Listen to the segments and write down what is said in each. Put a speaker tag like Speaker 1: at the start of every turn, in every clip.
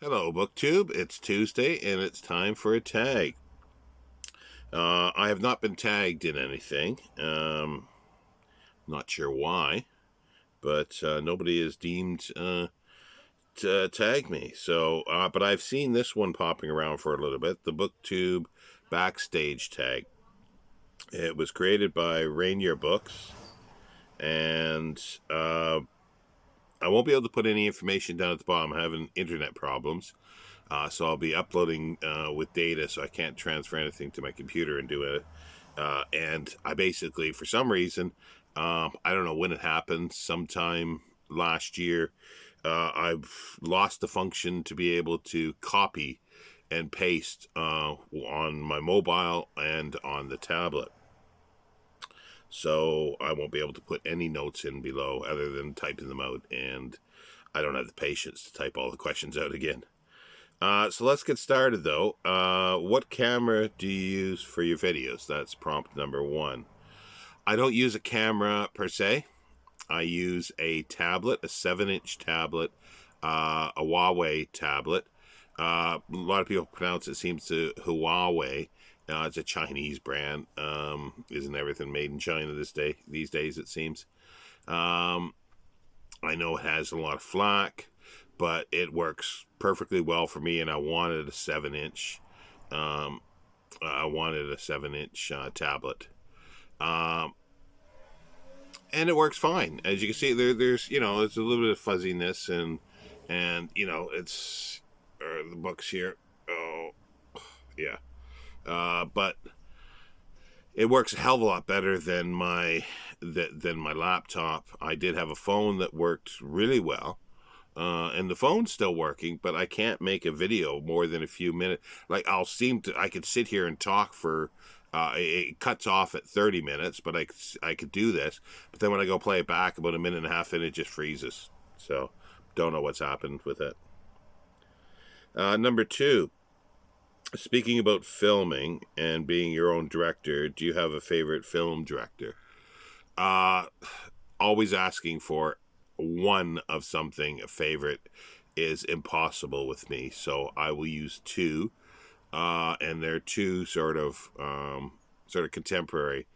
Speaker 1: Hello, Booktube. It's Tuesday, and it's time for a tag. I have not been tagged in anything. Not sure why, but nobody has deemed to tag me. So, but I've seen this one popping around for a little bit. The Booktube Backstage Tag. It was created by Rainier Books, and I won't be able to put any information down at the bottom. I'm having internet problems. So I'll be uploading with data, so I can't transfer anything to my computer and do it. And I basically, for some reason, I don't know when it happened, sometime last year, I've lost the function to be able to copy and paste on my mobile and on the tablet. So I won't be able to put any notes in below other than typing them out, and I don't have the patience to type all the questions out again. So let's get started, though. What camera do you use for your videos? That's prompt number one. I don't use a camera per se. I use a tablet, a 7-inch tablet, a Huawei tablet. A lot of people pronounce it, seems to Huawei. It's a Chinese brand. Isn't everything made in China these days, it seems. I know it has a lot of flack, but it works perfectly well for me, and I wanted a 7-inch. I wanted a 7-inch tablet, and it works fine. As you can see, there's it's a little bit of fuzziness, and it's the books here. Oh, yeah, but it works a hell of a lot better than my laptop. I did have a phone that worked really well. And the phone's still working, but I can't make a video more than a few minutes. Like I could sit here and talk for, it cuts off at 30 minutes, but I could do this. But then when I go play it back about a minute and a half in, it just freezes. So don't know what's happened with it. Number two, speaking about filming and being your own director, do you have a favorite film director? Always asking for one of something, a favorite, is impossible with me, so I will use two, and they're two sort of contemporary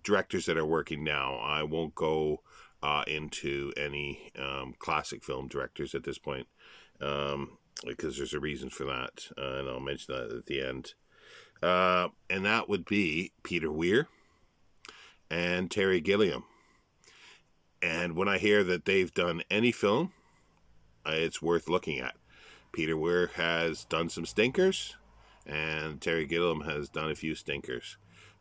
Speaker 1: directors that are working now. I won't go into any classic film directors at this point, because there's a reason for that, and I'll mention that at the end. And that would be Peter Weir and Terry Gilliam. And when I hear that they've done any film, it's worth looking at. Peter Weir has done some stinkers, and Terry Gilliam has done a few stinkers.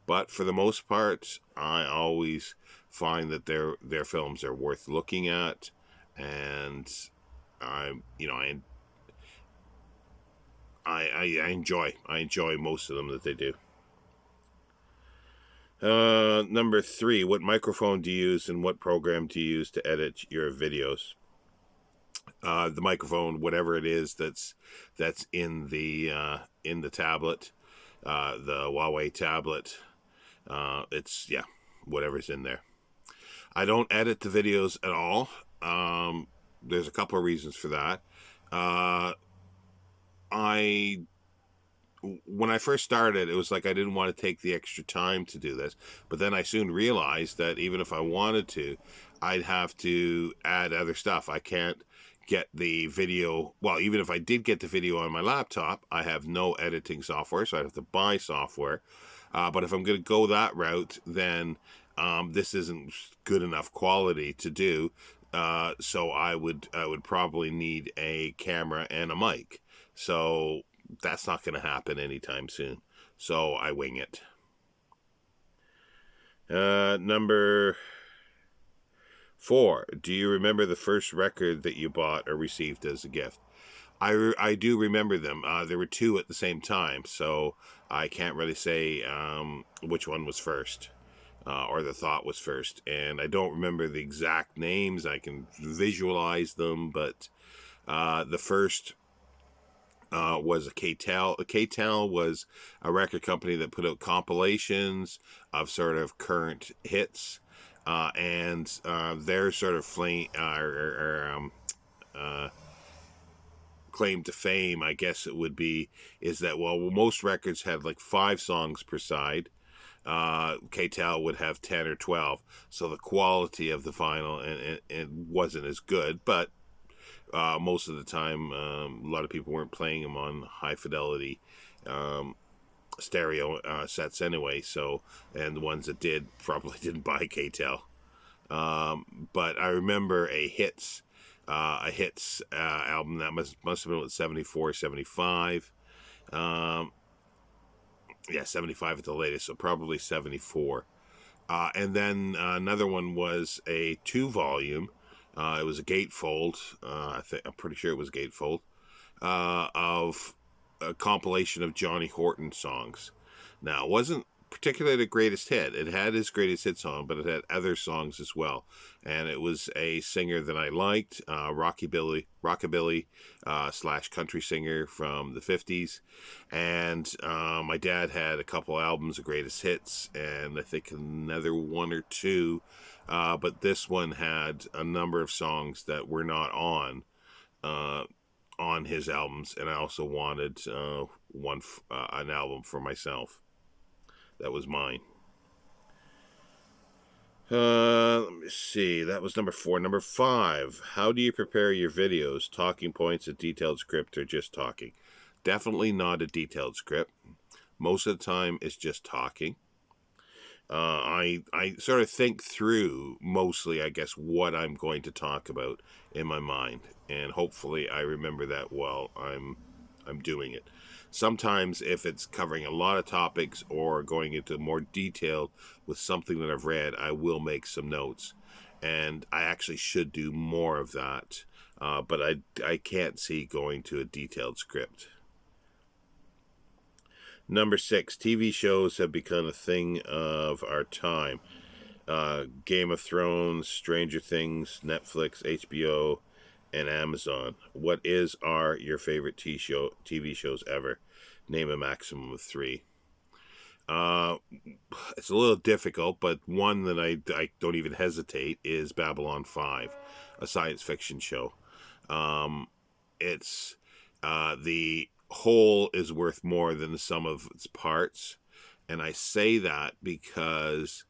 Speaker 1: But for the most part, I always find that their films are worth looking at, and I enjoy most of them that they do. Number three, what microphone do you use and what program do you use to edit your videos? The microphone, whatever it is that's in the tablet, the Huawei tablet, it's whatever's in there. I don't edit the videos at all. There's a couple of reasons for that. When I first started, it was like I didn't want to take the extra time to do this. But then I soon realized that even if I wanted to, I'd have to add other stuff. I can't get the video. Well, even if I did get the video on my laptop, I have no editing software, so I'd have to buy software. But if I'm going to go that route, then this isn't good enough quality to do. So I would probably need a camera and a mic. So that's not going to happen anytime soon. So I wing it. Number four, do you remember the first record that you bought or received as a gift? I do remember them. There were two at the same time, so I can't really say which one was first, or the thought was first. And I don't remember the exact names. I can visualize them, but the first was a K-Tel. A K-Tel was a record company that put out compilations of sort of current hits, and their sort of claim to fame, I guess it would be, is that, well, most records had like 5 songs per side. KTEL would have 10 or 12. So the quality of the vinyl and wasn't as good, but most of the time, a lot of people weren't playing them on high fidelity stereo sets anyway. So, and the ones that did probably didn't buy KTEL. But I remember a hits album that must have been 74, 75. Yeah, 75 at the latest, so probably 74. And then another one was a 2-volume. It was a gatefold. I'm pretty sure it was gatefold of a compilation of Johnny Horton songs. Now, it wasn't particularly the greatest hit. It had his greatest hit song, but it had other songs as well. And it was a singer that I liked, rockabilly / country singer from the 50s. And my dad had a couple albums of greatest hits, and I think another 1 or 2. But this one had a number of songs that were not on his albums, and I also wanted an album for myself. That was mine. Let me see. That was number 4. Number 5. How do you prepare your videos? Talking points, a detailed script, or just talking? Definitely not a detailed script. Most of the time, it's just talking. I sort of think through mostly, I guess, what I'm going to talk about in my mind, and hopefully I remember that while I'm doing it. Sometimes if it's covering a lot of topics or going into more detail with something that I've read, I will make some notes, and I actually should do more of that, but I can't see going to a detailed script. Number 6, TV shows have become a thing of our time. Game of Thrones, Stranger Things, Netflix, HBO, and Amazon. What are your favorite TV shows ever? Name a maximum of 3. It's a little difficult, but one that I don't even hesitate is Babylon 5, a science fiction show. It's the whole is worth more than the sum of its parts, and I say that because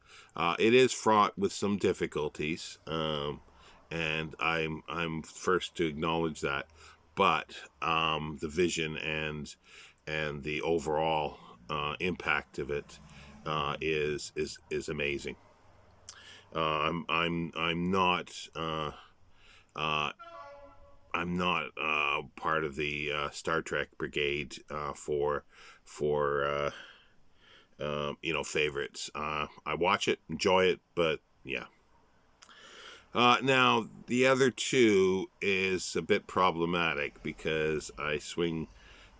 Speaker 1: it is fraught with some difficulties, and I'm first to acknowledge that. But the vision and the overall impact of it is amazing. I'm not part of the Star Trek brigade for favorites. I watch it, enjoy it, but yeah. Now, the other 2 is a bit problematic because I swing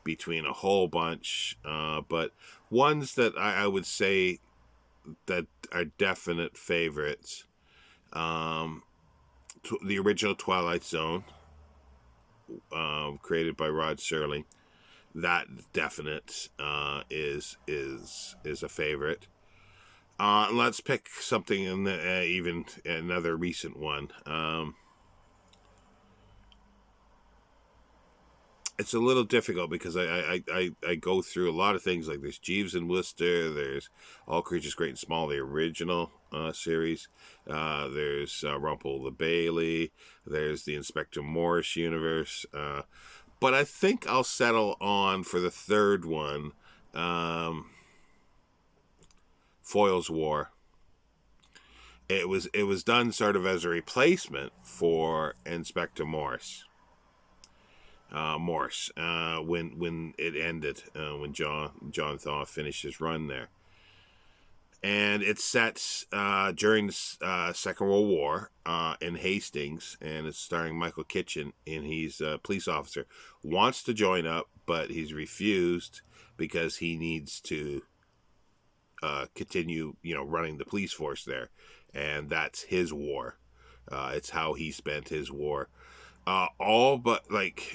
Speaker 1: between a whole bunch, but ones that I would say that are definite favorites. The original Twilight Zone, created by Rod Serling, that definite is a favorite. Let's pick something in even another recent one. It's a little difficult because I go through a lot of things. Like there's Jeeves and Wooster, there's All Creatures Great and Small, the original series. There's Rumple the Bailey. There's the Inspector Morse universe. But I think I'll settle on for the third one, Foyle's War. It was done sort of as a replacement for Inspector Morse. When it ended, when John Thaw finished his run there, and it's set during the Second World War in Hastings, and it's starring Michael Kitchen, and he's a police officer, wants to join up, but he's refused because he needs to continue, running the police force there, and that's his war. It's how he spent his war. All but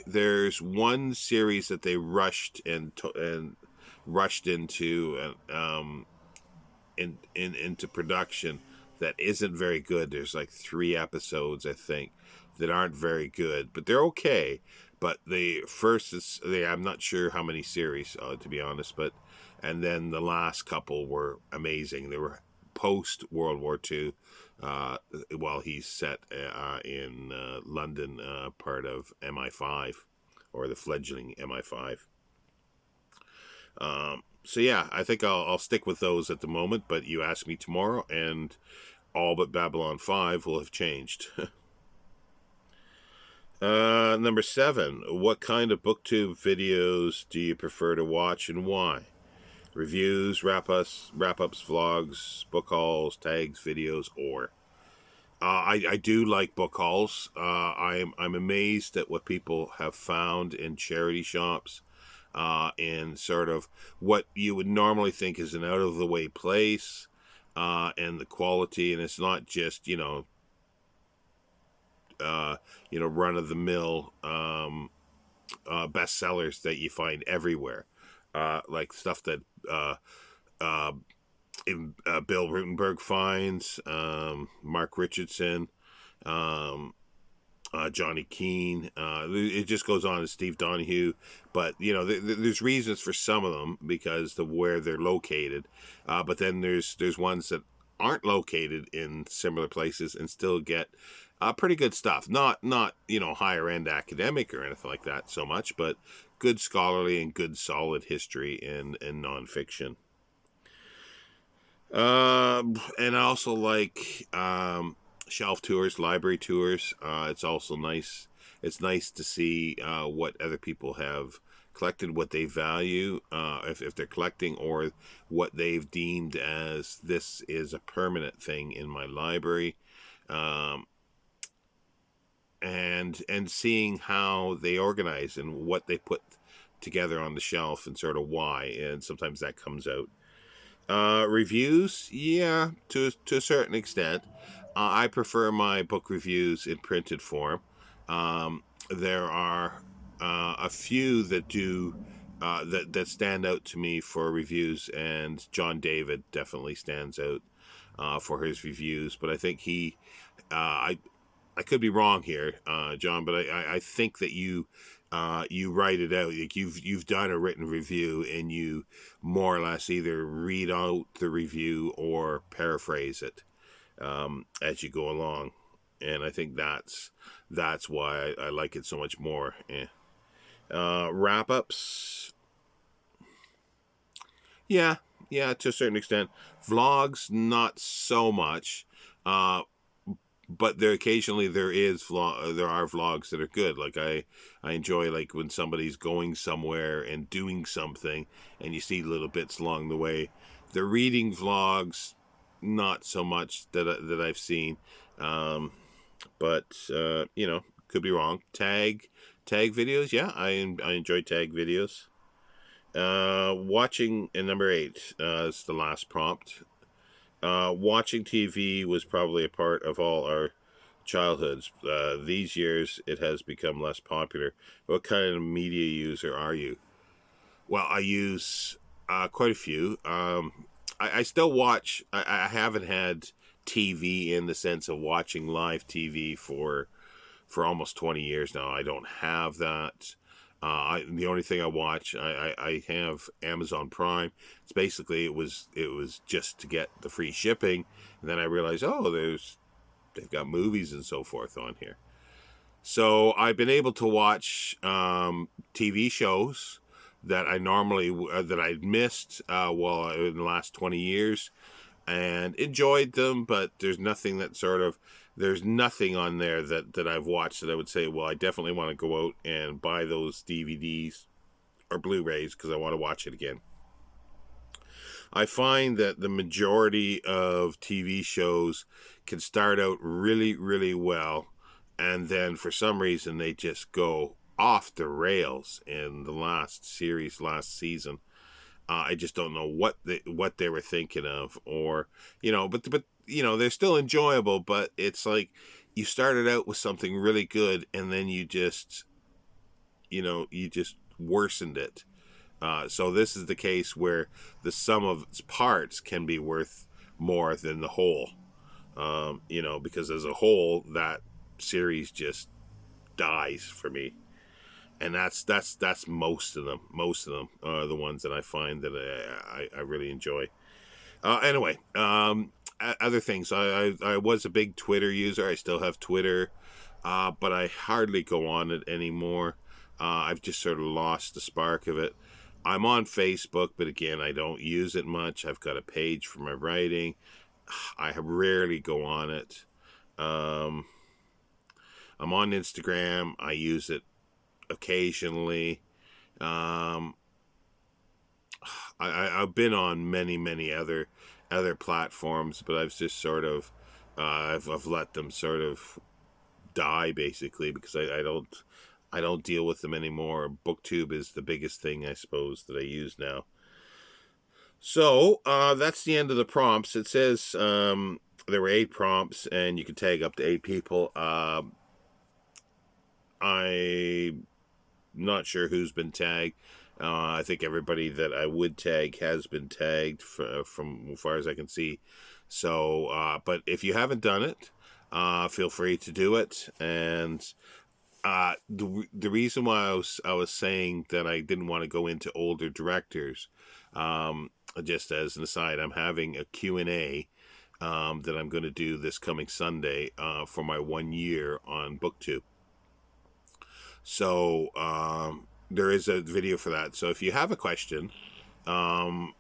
Speaker 1: there's one series that they rushed into into production that isn't very good. There's 3 episodes, I think, that aren't very good, but they're okay. but the first is I'm not sure how many series, to be honest, but and then the last couple were amazing. They were post World War II, while he's set in London, part of MI5, or the fledgling MI5. So yeah, I think I'll stick with those at the moment, but you ask me tomorrow and all but Babylon 5 will have changed. Number 7, what kind of booktube videos do you prefer to watch and why? Reviews, wrap-ups, vlogs, book hauls, tags, videos, or... I do like book hauls. I'm amazed at what people have found in charity shops, in sort of what you would normally think is an out-of-the-way place, and the quality, and it's not just, run-of-the-mill bestsellers that you find everywhere, like stuff that Bill Rutenberg finds, Mark Richardson, Johnny Keene. It just goes on, as Steve Donahue. But, there's reasons for some of them because of where they're located. But then there's ones that aren't located in similar places and still get pretty good stuff. Not higher end academic or anything like that so much, but good scholarly and good solid history and nonfiction. And I also like shelf tours, library tours. It's also nice. It's nice to see what other people have collected, what they value, if they're collecting, or what they've deemed as this is a permanent thing in my library. And seeing how they organize and what they put together on the shelf and sort of why. And sometimes that comes out. Reviews, yeah, to a certain extent. I prefer my book reviews in printed form. There are a few that do that stand out to me for reviews, and John David definitely stands out for his reviews. But I think I could be wrong here, John, but I think that you write it out. Like you've done a written review and you more or less either read out the review or paraphrase it as you go along, and I think that's why I like it so much more. Wrap-ups, yeah, to a certain extent. Vlogs, not so much. But there are vlogs that are good. Like I enjoy, like, when somebody's going somewhere and doing something and you see little bits along the way. The reading vlogs, not so much that I've seen. But could be wrong. Tag videos, yeah, I enjoy tag videos. Watching, and number 8 is the last prompt. Watching TV was probably a part of all our childhoods. These years, it has become less popular. What kind of media user are you? Well, I use quite a few. I still watch. I haven't had TV in the sense of watching live TV for almost 20 years now. I don't have that. The only thing I watch, I have Amazon Prime. It's basically, it was just to get the free shipping, and then I realized, they've got movies and so forth on here. So I've been able to watch TV shows that I normally that I'd missed in the last 20 years, and enjoyed them. But there's nothing on there that I've watched that I would say, well, I definitely want to go out and buy those DVDs or Blu-rays because I want to watch it again. I find that the majority of TV shows can start out really, really well, and then for some reason they just go off the rails in the last season. I just don't know what they were thinking of, or but they're still enjoyable, but it's like you started out with something really good and then you just worsened it. So this is the case where the sum of its parts can be worth more than the whole. Because as a whole, that series just dies for me. and that's most of them. Most of them are the ones that I find that I really enjoy. Anyway, other things. I was a big Twitter user. I still have Twitter, but I hardly go on it anymore. I've just sort of lost the spark of it. I'm on Facebook, but again, I don't use it much. I've got a page for my writing. I rarely go on it. Um, I'm on Instagram. I use it occasionally. Um, I've been on many other platforms, but I've just sort of I've let them sort of die basically because I don't deal with them anymore. Booktube is the biggest thing I suppose that I use now. So that's the end of the prompts. It says there were 8 prompts, and you can tag up to 8 people. I'm not sure who's been tagged. I think everybody that I would tag has been tagged from as far as I can see. So, but if you haven't done it, feel free to do it. And the reason why I was saying that I didn't want to go into older directors, just as an aside, I'm having a Q&A that I'm going to do this coming Sunday for my 1 year on Booktube. So there is a video for that. So if you have a question, go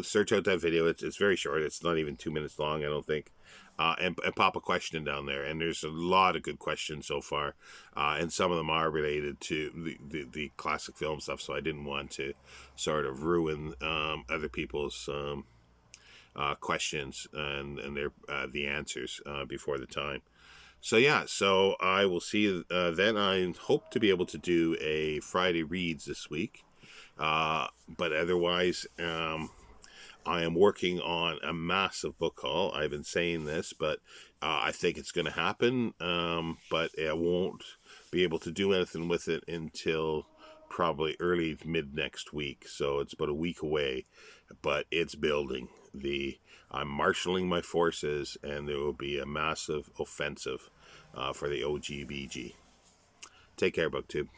Speaker 1: search out that video. It's very short. It's not even 2 minutes long, I don't think. And pop a question down there. And there's a lot of good questions so far. And some of them are related to the classic film stuff. So I didn't want to sort of ruin other people's questions and their the answers before the time. So yeah, so I will see you then. I hope to be able to do a Friday Reads this week. But otherwise, I am working on a massive book haul. I've been saying this, but I think it's going to happen. But I won't be able to do anything with it until probably early mid next week. So it's about a week away, but it's building. I'm marshaling my forces, and there will be a massive offensive for the OGBG. Take care, Booktube.